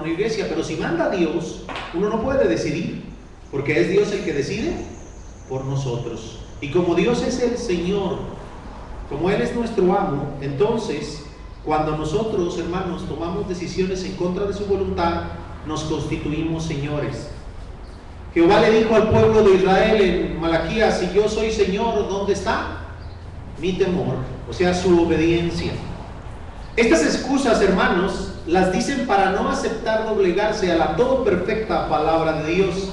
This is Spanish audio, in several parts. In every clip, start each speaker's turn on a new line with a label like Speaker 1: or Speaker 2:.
Speaker 1: matrimonio e iglesia, pero si manda Dios, uno no puede decidir, porque es Dios el que decide por nosotros. Y como Dios es el Señor, como Él es nuestro amo, entonces, cuando nosotros, hermanos, tomamos decisiones en contra de su voluntad, nos constituimos señores. Jehová le dijo al pueblo de Israel en Malaquías: si yo soy Señor, ¿dónde está mi temor? O sea, su obediencia. Estas excusas, hermanos, las dicen para no aceptar doblegarse a la todo perfecta palabra de Dios.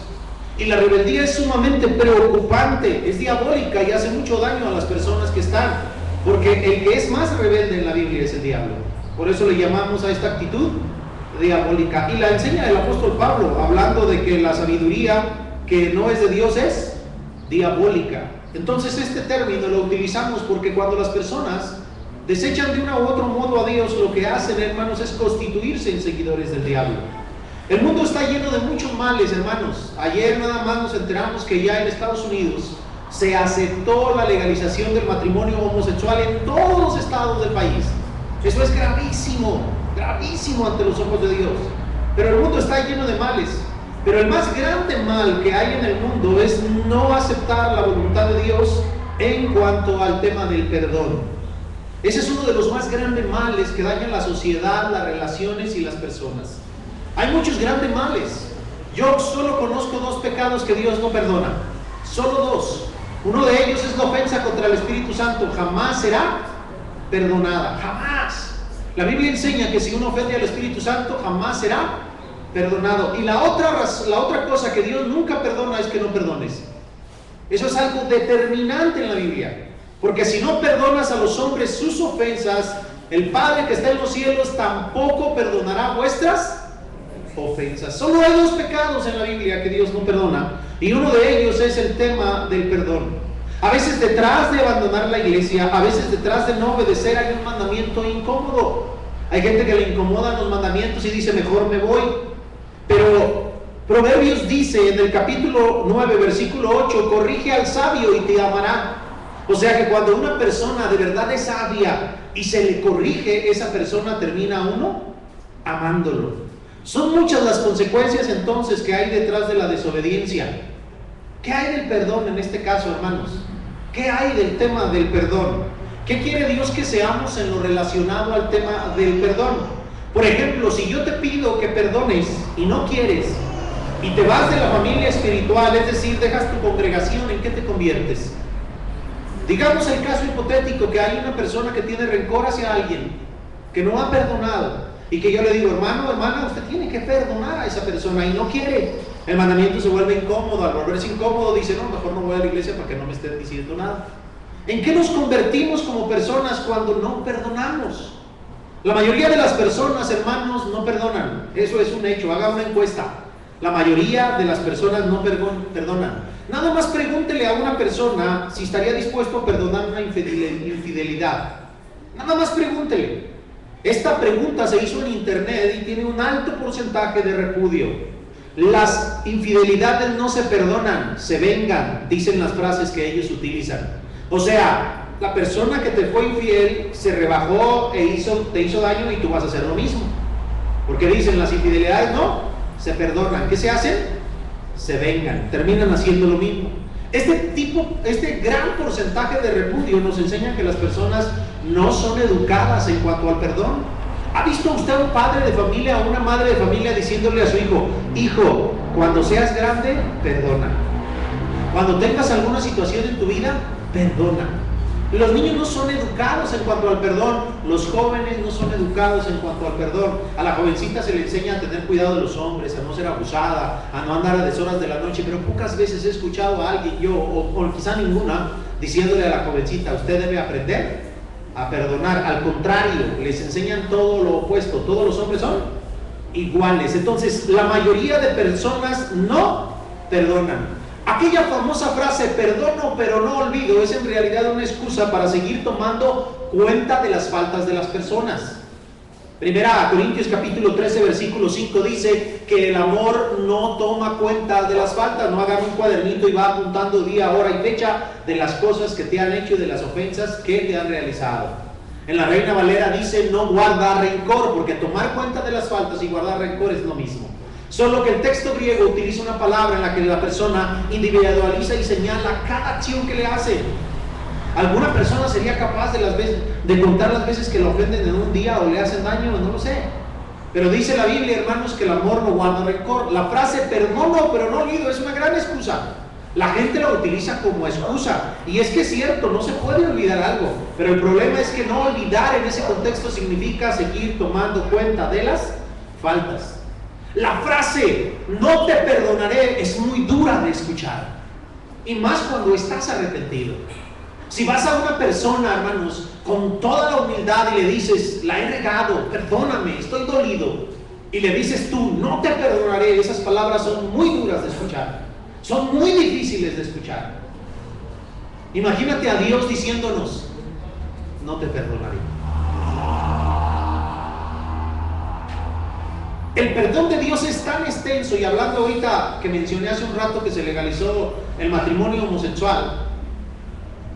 Speaker 1: Y la rebeldía es sumamente preocupante, es diabólica y hace mucho daño a las personas que están, porque el que es más rebelde en la Biblia es el diablo. Por eso le llamamos a esta actitud diabólica. Y la enseña el apóstol Pablo, hablando de que la sabiduría que no es de Dios es diabólica. Entonces este término lo utilizamos porque cuando las personas desechan de uno u otro modo a Dios, lo que hacen, hermanos, es constituirse en seguidores del diablo. El mundo está lleno de muchos males, hermanos. Ayer nada más nos enteramos que ya en Estados Unidos se aceptó la legalización del matrimonio homosexual en todos los estados del país. Eso es gravísimo, gravísimo ante los ojos de Dios. Pero el mundo está lleno de males. Pero el más grande mal que hay en el mundo es no aceptar la voluntad de Dios en cuanto al tema del perdón. Ese es uno de los más grandes males que dañan la sociedad, las relaciones y las personas. Hay muchos grandes males. Yo solo conozco 2 pecados que Dios no perdona. Solo 2. Uno de ellos es la ofensa contra el Espíritu Santo. Jamás será perdonada. Jamás. La Biblia enseña que si uno ofende al Espíritu Santo, jamás será perdonado. Y la otra cosa que Dios nunca perdona es que no perdones. Eso es algo determinante en la Biblia. Porque si no perdonas a los hombres sus ofensas, el Padre que está en los cielos tampoco perdonará vuestras ofensas. Solo hay 2 pecados en la Biblia que Dios no perdona, y uno de ellos es el tema del perdón. A veces detrás de abandonar la iglesia, a veces detrás de no obedecer, hay un mandamiento incómodo. Hay gente que le incomodan los mandamientos y dice: mejor me voy. Pero Proverbios dice en el capítulo 9, versículo 8: corrige al sabio y te amará. O sea que cuando una persona de verdad es sabia y se le corrige, esa persona termina a uno amándolo. Son muchas las consecuencias entonces que hay detrás de la desobediencia. ¿Qué hay del perdón en este caso, hermanos? ¿Qué hay del tema del perdón? ¿Qué quiere Dios que seamos en lo relacionado al tema del perdón? Por ejemplo, si yo te pido que perdones y no quieres, y te vas de la familia espiritual, es decir, dejas tu congregación, ¿en qué te conviertes? Digamos el caso hipotético que hay una persona que tiene rencor hacia alguien, que no ha perdonado, y que yo le digo: hermano, hermana, usted tiene que perdonar a esa persona, y no quiere. El mandamiento se vuelve incómodo. Al volverse incómodo dice: no, mejor no voy a la iglesia para que no me estén diciendo nada. ¿En qué nos convertimos como personas cuando no perdonamos? La mayoría de las personas, hermanos, no perdonan. Eso es un hecho. Haga una encuesta. La mayoría de las personas no perdonan. Nada más pregúntele a una persona si estaría dispuesto a perdonar una infidelidad. Nada más pregúntele. Esta pregunta se hizo en internet y tiene un alto porcentaje de repudio. Las infidelidades no se perdonan, se vengan, dicen las frases que ellos utilizan. O sea, la persona que te fue infiel se rebajó e te hizo daño, y tú vas a hacer lo mismo. Porque dicen: las infidelidades no se perdonan. ¿Qué se hacen? Se vengan, terminan haciendo lo mismo. Este gran porcentaje de repudio nos enseña que las personas no son educadas en cuanto al perdón. ¿Ha visto usted a un padre de familia o una madre de familia diciéndole a su hijo: hijo, cuando seas grande, perdona? Cuando tengas alguna situación en tu vida, perdona. Los niños no son educados en cuanto al perdón. Los jóvenes no son educados en cuanto al perdón. A la jovencita se le enseña a tener cuidado de los hombres, a no ser abusada, a no andar a deshoras de la noche. Pero pocas veces he escuchado a alguien, yo o quizá ninguna, diciéndole a la jovencita: usted debe aprender a perdonar. Al contrario, les enseñan todo lo opuesto. Todos los hombres son iguales. Entonces, la mayoría de personas no perdonan. Aquella famosa frase: perdono pero no olvido, es en realidad una excusa para seguir tomando cuenta de las faltas de las personas. Primera Corintios capítulo 13 versículo 5 dice que el amor no toma cuenta de las faltas. No hagan un cuadernito y va apuntando día, hora y fecha de las cosas que te han hecho y de las ofensas que te han realizado. En la Reina Valera dice no guardar rencor, porque tomar cuenta de las faltas y guardar rencor es lo mismo. Solo que el texto griego utiliza una palabra en la que la persona individualiza y señala cada acción que le hace. ¿Alguna persona sería capaz de contar las veces que lo ofenden en un día o le hacen daño? No lo sé. Pero dice la Biblia, hermanos, que el amor no guarda rencor. La frase perdono pero no olvido es una gran excusa. La gente la utiliza como excusa. Y es que es cierto, no se puede olvidar algo. Pero el problema es que no olvidar en ese contexto significa seguir tomando cuenta de las faltas. La frase no te perdonaré es muy dura de escuchar. Y más cuando estás arrepentido. Si vas a una persona, hermanos, con toda la humildad y le dices, la he regado, perdóname, estoy dolido, y le dices tú, no te perdonaré, esas palabras son muy duras de escuchar, son muy difíciles de escuchar. Imagínate a Dios diciéndonos, no te perdonaré. El perdón de Dios es tan extenso, y hablando ahorita que mencioné hace un rato que se legalizó el matrimonio homosexual,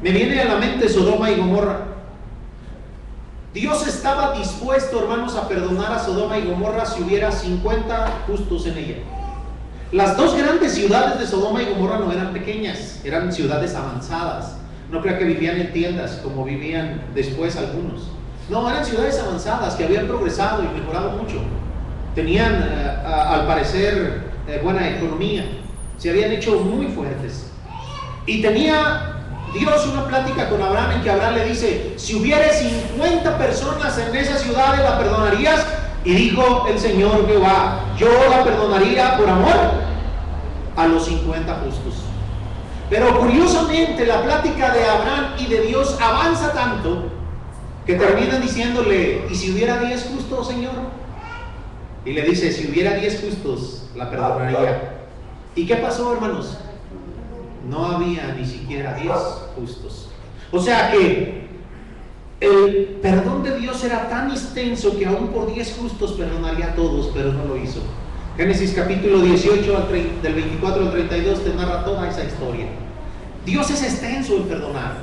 Speaker 1: me viene a la mente Sodoma y Gomorra. Dios estaba dispuesto, hermanos, a perdonar a Sodoma y Gomorra si hubiera 50 justos en ella. Las dos grandes ciudades de Sodoma y Gomorra no eran pequeñas, eran ciudades avanzadas. No creo que vivían en tiendas como vivían después algunos. No, eran ciudades avanzadas que habían progresado y mejorado mucho. Tenían, al parecer, buena economía. Se habían hecho muy fuertes. Y tenía Dios una plática con Abraham en que Abraham le dice, si hubiera 50 personas en esa ciudad, ¿la perdonarías? Y dijo el Señor Jehová, yo la perdonaría por amor a los 50 justos. Pero curiosamente la plática de Abraham y de Dios avanza tanto que terminan diciéndole, ¿y si hubiera 10 justos, Señor? Y le dice, si hubiera 10 justos, la perdonaría. ¿Y qué pasó, hermanos? No había ni siquiera 10 justos. O sea que el perdón de Dios era tan extenso que aún por 10 justos perdonaría a todos, pero no lo hizo. Génesis capítulo 18 del 24 al 32 te narra toda esa historia. Dios es extenso en perdonar,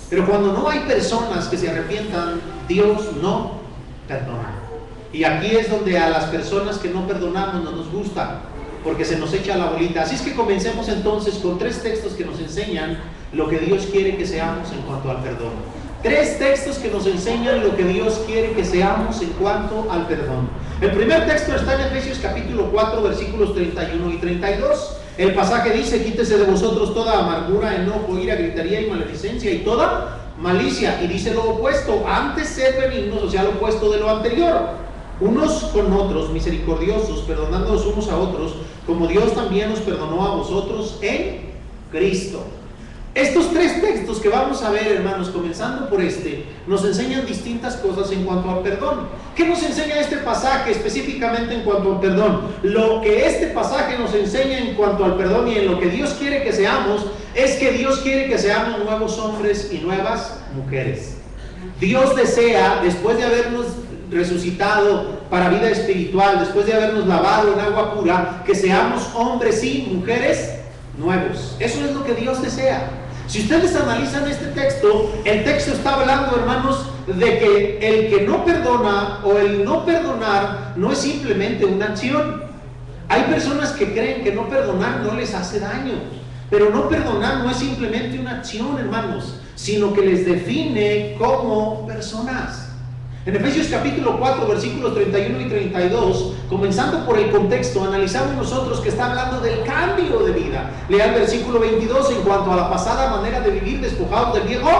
Speaker 1: pero cuando no hay personas que se arrepientan, Dios no perdona. Y aquí es donde a las personas que no perdonamos no nos gusta, porque se nos echa la bolita. Así es que comencemos entonces con 3 textos que nos enseñan lo que Dios quiere que seamos en cuanto al perdón. 3 textos que nos enseñan lo que Dios quiere que seamos en cuanto al perdón. El primer texto está en Efesios capítulo 4 versículos 31 y 32. El pasaje dice, quítese de vosotros toda amargura, enojo, ira, gritería y maledicencia y toda malicia. Y dice lo opuesto, antes sed benignos, o sea, lo opuesto de lo anterior. Unos con otros, misericordiosos, perdonándonos unos a otros, como Dios también nos perdonó a vosotros en Cristo. Estos 3 textos que vamos a ver, hermanos, comenzando por nos enseñan distintas cosas en cuanto al perdón. ¿Qué nos enseña este pasaje específicamente en cuanto al perdón? Lo que este pasaje nos enseña en cuanto al perdón y en lo que Dios quiere que seamos, es que Dios quiere que seamos nuevos hombres y nuevas mujeres. Dios desea, después de habernos resucitado para vida espiritual, después de habernos lavado en agua pura, que seamos hombres y mujeres nuevos. Eso es lo que Dios desea. Si ustedes analizan este texto, el texto está hablando, hermanos, de que el que no perdona o el no perdonar no es simplemente una acción. Hay personas que creen que no perdonar no les hace daño, pero no perdonar no es simplemente una acción, hermanos, sino que les define como personas. En Efesios capítulo 4 versículos 31 y 32, comenzando por el contexto, analizamos nosotros que está hablando del cambio de vida. Lea el versículo 22, en cuanto a la pasada manera de vivir, despojados del viejo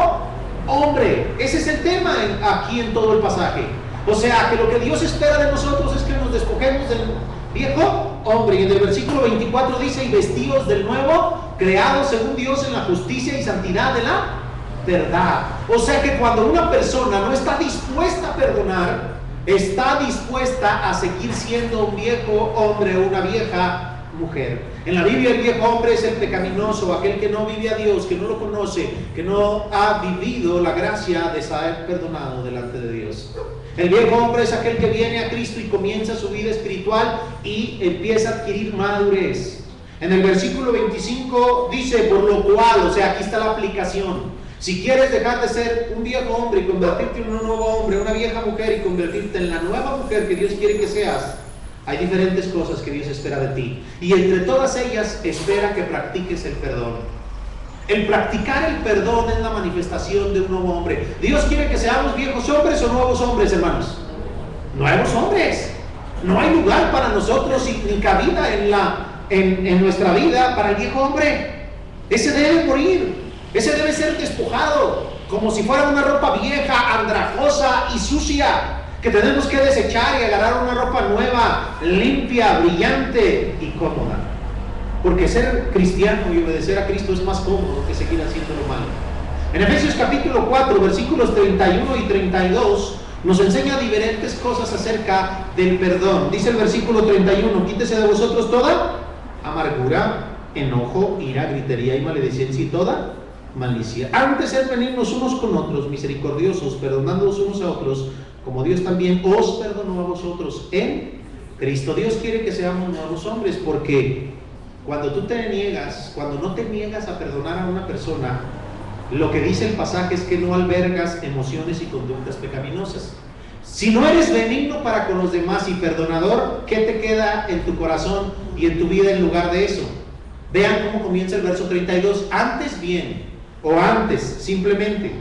Speaker 1: hombre. Ese es el tema aquí en todo el pasaje. O sea, que lo que Dios espera de nosotros es que nos despojemos del viejo hombre. Y en el versículo 24 dice, y vestidos del nuevo, creados según Dios en la justicia y santidad de la verdad. O sea que cuando una persona no está dispuesta a perdonar, está dispuesta a seguir siendo un viejo hombre o una vieja mujer. En la Biblia el viejo hombre es el pecaminoso, aquel que no vive a Dios, que no lo conoce, que no ha vivido la gracia de ser perdonado delante de Dios. El viejo hombre es aquel que viene a Cristo y comienza su vida espiritual y empieza a adquirir madurez. En el versículo 25 dice, por lo cual, o sea, aquí está la aplicación. Si quieres dejar de ser un viejo hombre y convertirte en un nuevo hombre, una vieja mujer y convertirte en la nueva mujer que Dios quiere que seas, hay diferentes cosas que Dios espera de ti. Y entre todas ellas espera que practiques el perdón. El practicar el perdón es la manifestación de un nuevo hombre. Dios quiere que seamos viejos hombres o nuevos hombres, hermanos. Nuevos hombres. No hay lugar para nosotros ni cabida en nuestra vida para el viejo hombre. Ese debe morir. Ese debe ser despojado, como si fuera una ropa vieja, andrajosa y sucia, que tenemos que desechar y agarrar una ropa nueva, limpia, brillante y cómoda. Porque ser cristiano y obedecer a Cristo es más cómodo que seguir haciendo lo malo. En Efesios capítulo 4, versículos 31 y 32, nos enseña diferentes cosas acerca del perdón. Dice el versículo 31, quítese de vosotros toda amargura, enojo, ira, gritería y maledicencia y toda malicia. Antes es venirnos unos con otros, misericordiosos, perdonándonos unos a otros, como Dios también os perdonó a vosotros en Cristo. Dios quiere que seamos nuevos hombres, porque cuando no te niegas a perdonar a una persona, lo que dice el pasaje es que no albergas emociones y conductas pecaminosas. Si no eres benigno para con los demás y perdonador, ¿qué te queda en tu corazón y en tu vida en lugar de eso? Vean cómo comienza el verso 32. Antes bien, o antes, simplemente.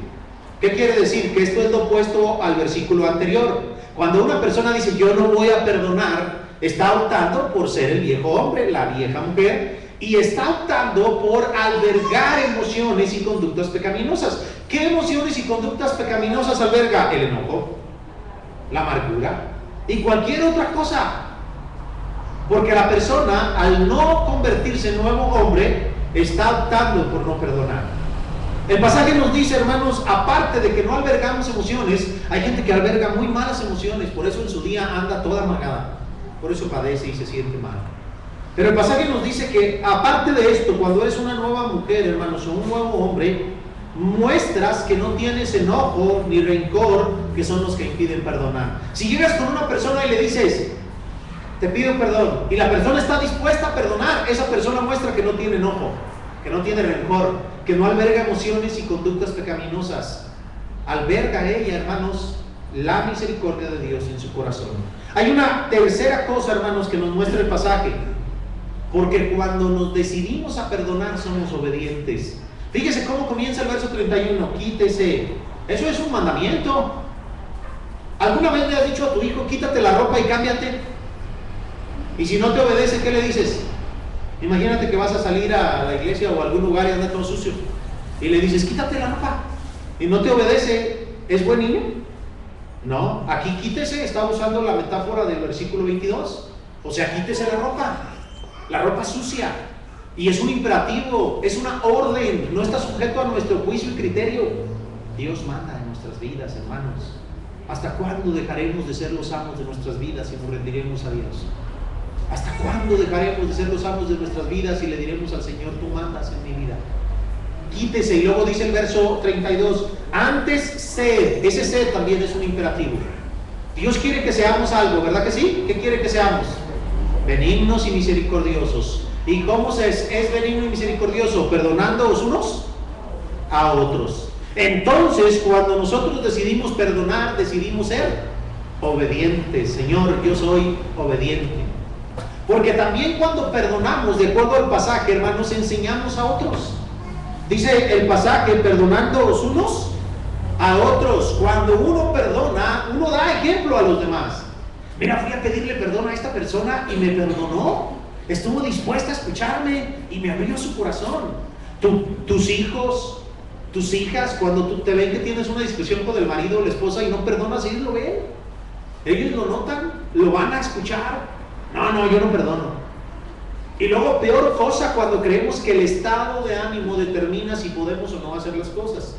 Speaker 1: ¿Qué quiere decir? Que esto es lo opuesto al versículo anterior. Cuando una persona dice yo no voy a perdonar, está optando por ser el viejo hombre, la vieja mujer, y está optando por albergar emociones y conductas pecaminosas. ¿Qué emociones y conductas pecaminosas alberga? El enojo, la amargura y cualquier otra cosa. Porque la persona, al no convertirse en nuevo hombre, está optando por no perdonar. El pasaje nos dice, hermanos, aparte de que no albergamos emociones, hay gente que alberga muy malas emociones, por eso en su día anda toda amargada, por eso padece y se siente mal. Pero el pasaje nos dice que aparte de esto, cuando eres una nueva mujer, hermanos, o un nuevo hombre, muestras que no tienes enojo ni rencor, que son los que impiden perdonar. Si llegas con una persona y le dices, te pido perdón, y la persona está dispuesta a perdonar, esa persona muestra que no tiene enojo, que no tiene rencor, que no alberga emociones y conductas pecaminosas. Alberga ella, hermanos, la misericordia de Dios en su corazón. Hay una tercera cosa, hermanos, que nos muestra el pasaje, porque cuando nos decidimos a perdonar somos obedientes. Fíjese cómo comienza el verso 31, quítese. Eso es un mandamiento. ¿Alguna vez le has dicho a tu hijo, quítate la ropa y cámbiate? Y si no te obedece, ¿qué le dices? Imagínate que vas a salir a la iglesia o a algún lugar y anda todo sucio y le dices, quítate la ropa, y no te obedece, ¿es buen niño? No, aquí quítese está usando la metáfora del versículo 22, o sea, quítese la ropa sucia, y es un imperativo, es una orden, no está sujeto a nuestro juicio y criterio. Dios manda en nuestras vidas, hermanos. ¿Hasta cuándo dejaremos de ser los amos de nuestras vidas y nos rendiremos a Dios? ¿Hasta cuándo dejaremos de ser los amos de nuestras vidas y le diremos al Señor, tú mandas en mi vida? Quítese. Y luego dice el verso 32, antes sed. Ese sed también es un imperativo. Dios quiere que seamos algo, ¿verdad que sí? ¿Qué quiere que seamos? Benignos y misericordiosos. ¿Y cómo es benigno y misericordioso? Perdonándoos unos a otros. Entonces, cuando nosotros decidimos perdonar, decidimos ser obedientes. Señor, yo soy obediente. Porque también cuando perdonamos, de acuerdo al pasaje, hermanos, enseñamos a otros. Dice el pasaje, perdonándoos unos a otros. Cuando uno perdona, uno da ejemplo a los demás. Mira, fui a pedirle perdón a esta persona y me perdonó. Estuvo dispuesta a escucharme y me abrió su corazón. Tus hijos, tus hijas, cuando te ven que tienes una discusión con el marido o la esposa y no perdonas, ellos lo ven. Ellos lo notan, lo van a escuchar. No, yo no perdono. Y luego, peor cosa, cuando creemos que el estado de ánimo determina si podemos o no hacer las cosas.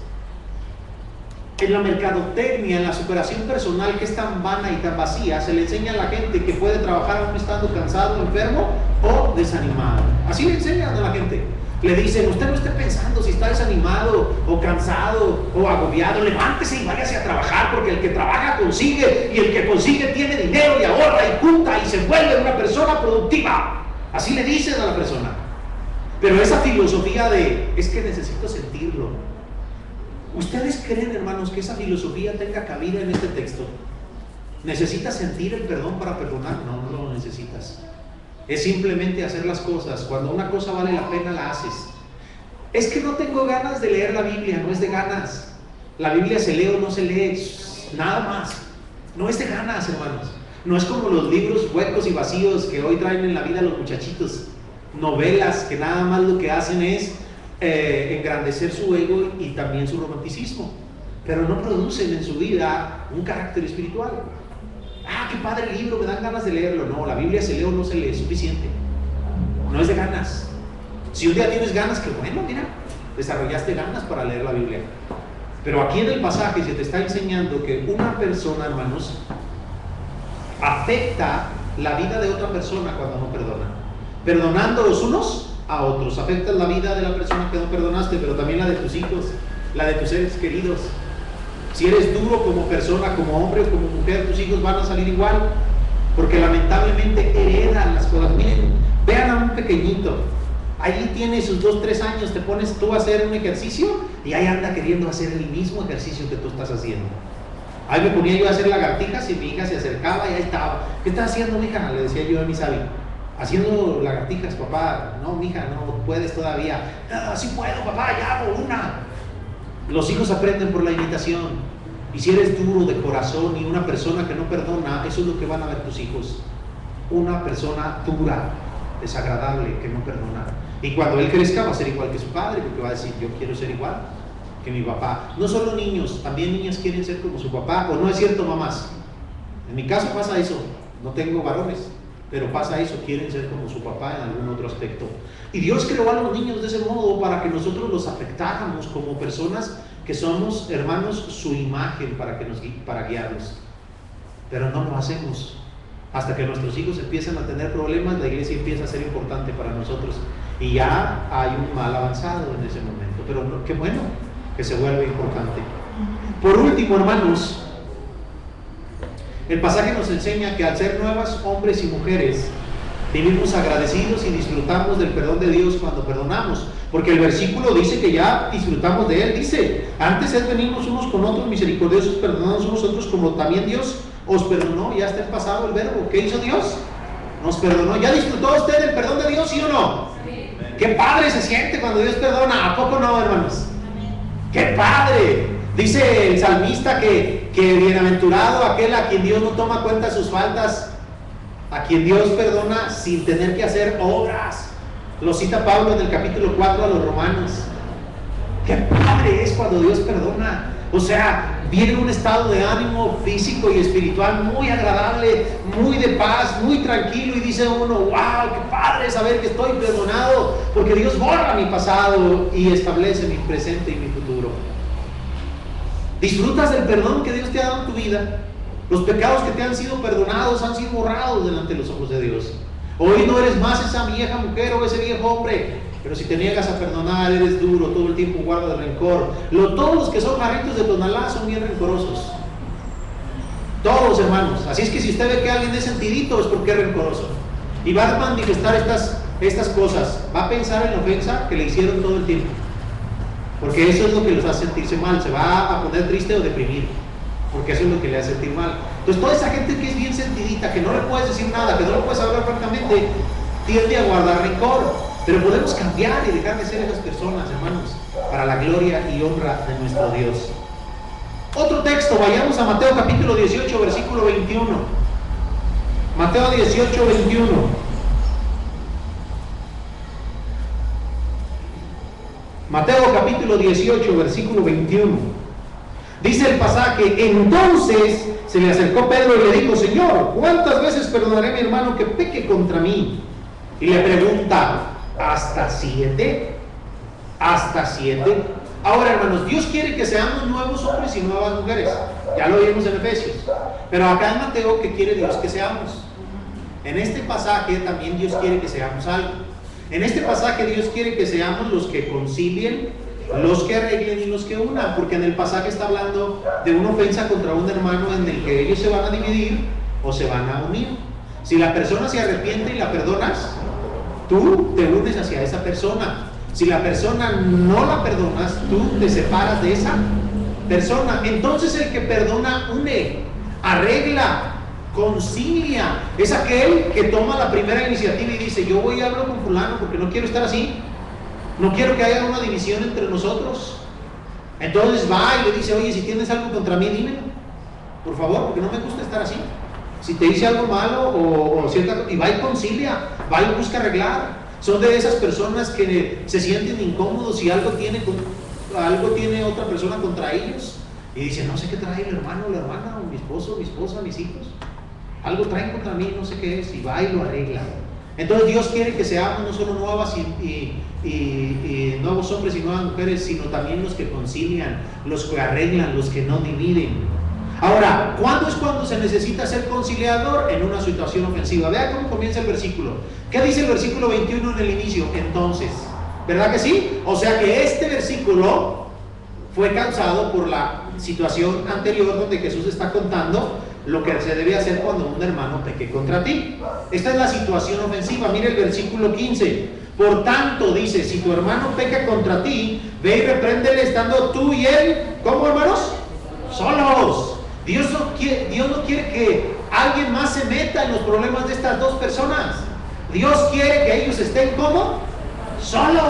Speaker 1: En la mercadotecnia, en la superación personal, que es tan vana y tan vacía, se le enseña a la gente que puede trabajar aún estando cansado, enfermo o desanimado. Así le enseñan a la gente. Le dicen, usted no esté pensando si está desanimado o cansado o agobiado, levántese y váyase a trabajar, porque el que trabaja consigue, y el que consigue tiene dinero y ahorra y junta y se vuelve una persona productiva. Así le dicen a la persona. Pero esa filosofía de, es que necesito sentirlo, ¿Ustedes creen, hermanos, que esa filosofía tenga cabida en este texto? ¿Necesitas sentir el perdón para perdonar? No, no lo necesitas. Es simplemente hacer las cosas. Cuando una cosa vale la pena, la haces. Es que no tengo ganas de leer la Biblia, no es de ganas. La Biblia se lee o no se lee, nada más. No es de ganas, hermanos. No es como los libros huecos y vacíos que hoy traen en la vida los muchachitos. Novelas que nada más lo que hacen es engrandecer su ego y también su romanticismo, pero no producen en su vida un carácter espiritual. Ah, qué padre el libro, me dan ganas de leerlo. No, la Biblia se lee o no se lee, es suficiente. No es de ganas. Si un día tienes ganas, qué bueno, mira, desarrollaste ganas para leer la Biblia. Pero aquí en el pasaje se te está enseñando que una persona, hermanos, afecta la vida de otra persona cuando no perdona. Perdonando los unos a otros, afectas la vida de la persona que no perdonaste, pero también la de tus hijos, la de tus seres queridos. Si eres duro como persona, como hombre o como mujer, tus hijos van a salir igual, porque lamentablemente heredan las cosas. Miren, vean a un pequeñito, ahí tiene sus 2, 3 años, te pones tú a hacer un ejercicio y ahí anda queriendo hacer el mismo ejercicio que tú estás haciendo. Ahí me ponía yo a hacer lagartijas y mi hija se acercaba y ahí estaba. ¿Qué estás haciendo, mija? Le decía yo a mi Sabi. Haciendo lagartijas, papá. No, mija, no puedes todavía. No, sí puedo, papá, ya hago una. Los hijos aprenden por la imitación. Y si eres duro de corazón y una persona que no perdona, eso es lo que van a ver tus hijos. Una persona dura, desagradable, que no perdona. Y cuando él crezca va a ser igual que su padre, porque va a decir, yo quiero ser igual que mi papá. No solo niños, también niñas quieren ser como su papá. ¿O no es cierto, mamás? En mi caso pasa eso. No tengo varones, pero pasa eso, quieren ser como su papá en algún otro aspecto. Y Dios creó a los niños de ese modo para que nosotros los afectáramos como personas que somos, hermanos, su imagen para guiarlos. Pero no lo hacemos. Hasta que nuestros hijos empiezan a tener problemas, la iglesia empieza a ser importante para nosotros. Y ya hay un mal avanzado en ese momento. Pero qué bueno que se vuelve importante. Por último, hermanos, el pasaje nos enseña que al ser nuevas hombres y mujeres, vivimos agradecidos y disfrutamos del perdón de Dios cuando perdonamos, porque el versículo dice que ya disfrutamos de Él. Dice, antes es venirnos unos con otros misericordiosos, perdonándonos unos a otros como también Dios os perdonó. Ya está en pasado el verbo. ¿Qué hizo Dios? Nos perdonó. ¿Ya disfrutó usted del perdón de Dios, sí o no? Sí. Qué padre se siente cuando Dios perdona. ¿A poco no, hermanos? ¡Qué padre! Dice el salmista que bienaventurado aquel a quien Dios no toma cuenta de sus faltas, a quien Dios perdona sin tener que hacer obras. Lo cita Pablo en el capítulo 4 a los Romanos. ¡Qué padre es cuando Dios perdona! O sea, viene un estado de ánimo físico y espiritual muy agradable, muy de paz, muy tranquilo, y dice uno, wow, qué padre saber que estoy perdonado, porque Dios borra mi pasado y establece mi presente y mi futuro. ¿Disfrutas del perdón que Dios te ha dado en tu vida? Los pecados que te han sido perdonados han sido borrados delante de los ojos de Dios. Hoy no eres más esa vieja mujer o ese viejo hombre, pero si te niegas a perdonar, eres duro, todo el tiempo guardas rencor. Todos los que son jarritos de Tonalá son bien rencorosos. Todos, hermanos. Así es que si usted ve que alguien es sentidito, es porque es rencoroso. Y va a manifestar estas cosas. Va a pensar en la ofensa que le hicieron todo el tiempo. Porque eso es lo que los hace sentirse mal. Se va a poner triste o deprimir, porque eso es lo que le hace sentir mal. Entonces toda esa gente que es bien sentidita, que no le puedes decir nada, que no le puedes hablar francamente, tiende a guardar rencor. Pero podemos cambiar y dejar de ser esas personas, hermanos, para la gloria y honra de nuestro Dios. Otro texto, vayamos a Mateo capítulo 18, versículo 21. Mateo 18, 21. Mateo capítulo 18, versículo 21. Dice el pasaje, entonces se le acercó Pedro y le dijo, Señor, ¿cuántas veces perdonaré a mi hermano que peque contra mí? Y le pregunta, ¿hasta 7? ¿Hasta 7? Ahora, hermanos, Dios quiere que seamos nuevos hombres y nuevas mujeres. Ya lo vimos en Efesios. Pero acá en Mateo, ¿qué quiere Dios que seamos? En este pasaje también Dios quiere que seamos algo. En este pasaje Dios quiere que seamos los que concilien, los que arreglen y los que unan, porque en el pasaje está hablando de una ofensa contra un hermano en el que ellos se van a dividir o se van a unir. Si la persona se arrepiente y la perdonas, tú te unes hacia esa persona. Si la persona no la perdonas, tú te separas de esa persona. Entonces el que perdona une, arregla, concilia. Es aquel que toma la primera iniciativa y dice: yo voy y hablo con fulano porque no quiero estar así, no quiero que haya una división entre nosotros. Entonces va y le dice: oye, si tienes algo contra mí, dímelo, por favor, porque no me gusta estar así. Si te hice algo malo o cierta, y va y concilia, va y busca arreglar. Son de esas personas que se sienten incómodos si algo tiene otra persona contra ellos y dicen: no sé qué trae el hermano o la hermana, o mi esposo, mi esposa, mis hijos, algo traen contra mí, no sé qué es, y va y lo arregla. Entonces Dios quiere que seamos no solo nuevos hombres y nuevas mujeres, sino también los que concilian, los que arreglan, los que no dividen. Ahora, ¿cuándo es cuando se necesita ser conciliador? En una situación ofensiva. Vea cómo comienza el versículo. ¿Qué dice el versículo 21 en el inicio? Entonces, ¿verdad que sí? O sea que este versículo fue causado por la situación anterior donde Jesús está contando lo que se debe hacer cuando un hermano peque contra ti. Esta es la situación ofensiva. Mire el versículo 15. Por tanto, dice: si tu hermano peca contra ti, ve y repréndele estando tú y él, ¿cómo, hermanos? Solos. Dios no quiere que alguien más se meta en los problemas de estas dos personas. Dios quiere que ellos estén como solos.